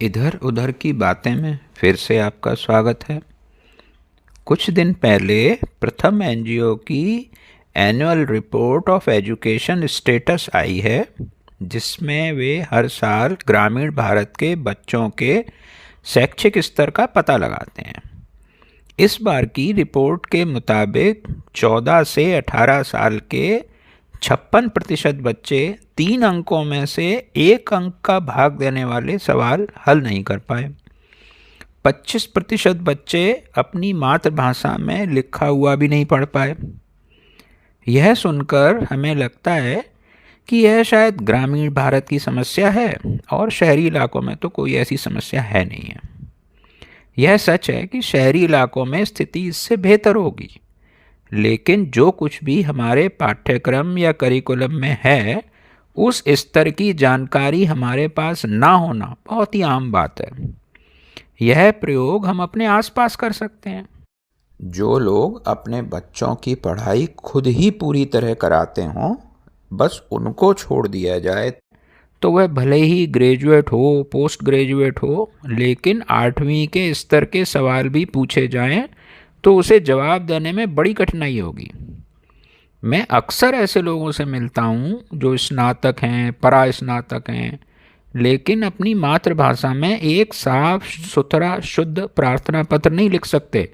इधर उधर की बातें में फिर से आपका स्वागत है। कुछ दिन पहले प्रथम एनजीओ की annual report of education status I है, जिसमें वे हर साल ग्रामीण भारत के बच्चों के शैक्षिक स्तर का पता लगाते हैं। इस बार की रिपोर्ट के मुताबिक 14 से 18 साल के 56% बच्चे 3 अंकों में से 1 अंक का भाग देने वाले सवाल हल नहीं कर पाए। 25% बच्चे अपनी मातृभाषा में लिखा हुआ भी नहीं पढ़ पाए। यह सुनकर हमें लगता है कि यह शायद ग्रामीण भारत की समस्या है और शहरी इलाकों में तो कोई ऐसी समस्या है नहीं है। यह सच है कि शहरी इलाकों में स्थिति इससे बेहतर होगी, लेकिन जो कुछ भी हमारे पाठ्यक्रम या करिकुलम में है, उस स्तर की जानकारी हमारे पास ना होना बहुत ही आम बात है। यह प्रयोग हम अपने आसपास कर सकते हैं। जो लोग अपने बच्चों की पढ़ाई खुद ही पूरी तरह कराते हों, बस उनको छोड़ दिया जाए तो वह भले ही ग्रेजुएट हो, पोस्ट ग्रेजुएट हो, लेकिन 8वीं के स्तर के सवाल भी पूछे जाएं तो उसे जवाब देने में बड़ी कठिनाई होगी। मैं अक्सर ऐसे लोगों से मिलता हूँ जो स्नातक हैं, परास्नातक हैं, लेकिन अपनी मातृभाषा में एक साफ सुथरा शुद्ध प्रार्थना पत्र नहीं लिख सकते।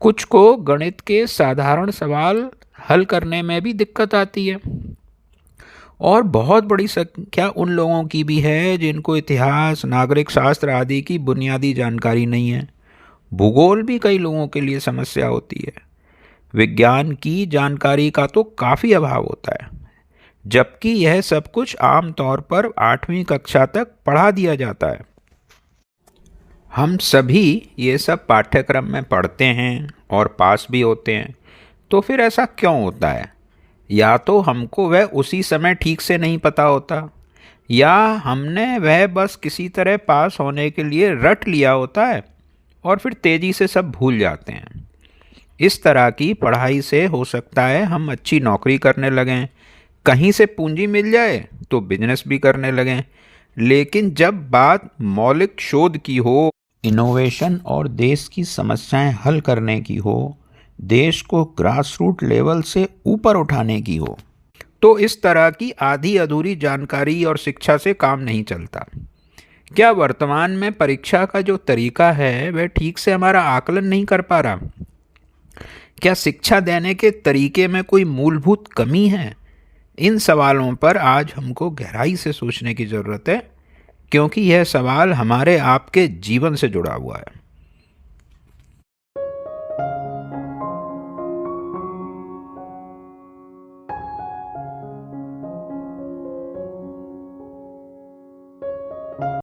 कुछ को गणित के साधारण सवाल हल करने में भी दिक्कत आती है, और बहुत बड़ी संख्या उन लोगों की भी है जिनको इतिहास, नागरिक शास्त्र आदि की बुनियादी जानकारी नहीं है। भूगोल भी कई लोगों के लिए समस्या होती है। विज्ञान की जानकारी का तो काफ़ी अभाव होता है, जबकि यह सब कुछ आम तौर पर 8वीं कक्षा तक पढ़ा दिया जाता है। हम सभी ये सब पाठ्यक्रम में पढ़ते हैं और पास भी होते हैं, तो फिर ऐसा क्यों होता है? या तो हमको वह उसी समय ठीक से नहीं पता होता, या हमने वह बस किसी तरह पास होने के लिए रट लिया होता है और फिर तेज़ी से सब भूल जाते हैं। इस तरह की पढ़ाई से हो सकता है हम अच्छी नौकरी करने लगें, कहीं से पूंजी मिल जाए तो बिजनेस भी करने लगें, लेकिन जब बात मौलिक शोध की हो, इनोवेशन और देश की समस्याएं हल करने की हो, देश को ग्रास रूट लेवल से ऊपर उठाने की हो, तो इस तरह की आधी अधूरी जानकारी और शिक्षा से काम नहीं चलता। क्या वर्तमान में परीक्षा का जो तरीका है वह ठीक से हमारा आकलन नहीं कर पा रहा? क्या शिक्षा देने के तरीके में कोई मूलभूत कमी है? इन सवालों पर आज हमको गहराई से सोचने की ज़रूरत है, क्योंकि यह सवाल हमारे आपके जीवन से जुड़ा हुआ है।